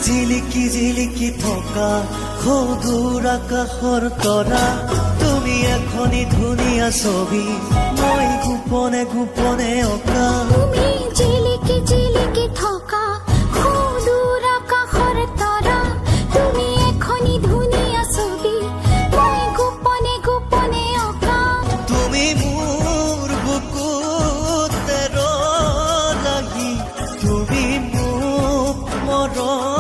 জিলিকি জিলিকি থকা সদূৰ আকাশৰ তৰা তুমি এখনি ধুনীয়া ছবি মই গোপনে গোপনে অঁকা তুমি জিলিকি জিলিকি থকা সদূৰ আকাশৰ তৰা তুমি এখনি ধুনীয়া ছবি মই গোপনে গোপনে অঁকা তুমি মোৰ বুকুত লাগি তুমি মোক মৰম